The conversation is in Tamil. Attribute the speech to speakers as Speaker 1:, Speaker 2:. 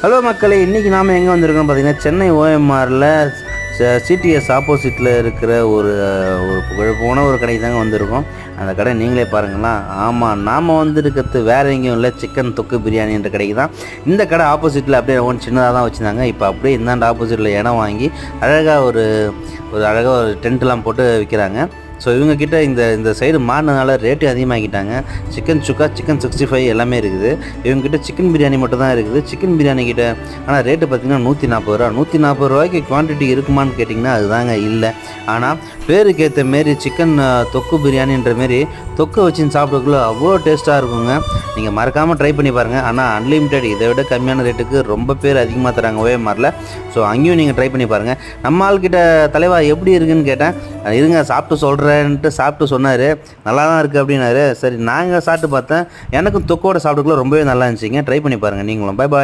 Speaker 1: ஹலோ மக்களே, இன்றைக்கி நாம் எங்கே வந்திருக்கோம் பார்த்தீங்கன்னா, சென்னை ஓஎம்ஆரில் சிடிஎஸ் ஆப்போசிட்டில் இருக்கிற ஒரு புகழ்போன ஒரு கடைக்கு தாங்க வந்திருக்கோம். அந்த கடை நீங்களே பாருங்களா. ஆமாம், நாம் வந்துருக்கிறது வேறு எங்கேயும் இல்லை, சிக்கன் தொக்கு பிரியாணின்ற கடைக்கு தான். இந்த கடை ஆப்போசிட்டில் அப்படியே ஒன்று சின்னதாக தான் வச்சுருந்தாங்க. இப்போ அப்படியே இந்தாண்ட ஆப்போசிட்டில் இடம் வாங்கி அழகாக ஒரு அழகாக ஒரு டென்ட்லாம் போட்டு விற்கிறாங்க. ஸோ இவங்கக்கிட்ட இந்த சைடு மாறினதுனால ரேட்டு அதிகமாகிட்டாங்க. சிக்கன் சுக்கா, சிக்கன் 65 எல்லாமே இருக்குது. இவங்ககிட்ட சிக்கன் பிரியாணி மட்டும் தான் இருக்குது. சிக்கன் பிரியாணி கிட்ட ஆனால் ரேட்டு பார்த்திங்கன்னா 140 ரூபா. 140 ரூபாய்க்கு குவான்டிட்டி இருக்குமான்னு கேட்டிங்கன்னா அதுதாங்க இல்லை. ஆனால் பேருக்கு ஏற்ற மாரி சிக்கன் தொக்கு பிரியாணின்ற மாரி தொக்கு வச்சுன்னு சாப்பிட்றதுக்குள்ள அவ்வளோ டேஸ்ட்டாக இருக்குங்க. நீங்கள் மறக்காமல் ட்ரை பண்ணி பாருங்கள். ஆனால் அன்லிமிட்டெட், இதை விட கம்மியான ரேட்டுக்கு ரொம்ப பேர் அதிகமாக தராங்க ஓஎம்ஆரில். ஸோ அங்கேயும் நீங்கள் ட்ரை பண்ணி பாருங்கள். நம்ம ஆள்கிட்ட தலைவா எப்படி இருக்குன்னு கேட்டேன். இருங்க சாப்பிட்டு சொல்கிறேன்ட்டு சாப்பிட்டு சொன்னார். நல்லா தான் இருக்குது அப்படின்னாரு. சரி, நாங்கள் சாப்பிட்டு பார்த்தேன். எனக்கும் தொக்கோட சாப்பிட்டுக்குள்ள ரொம்பவே நல்லா இருந்துச்சுங்க. ட்ரை பண்ணி பாருங்கள் நீங்களும். Bye bye.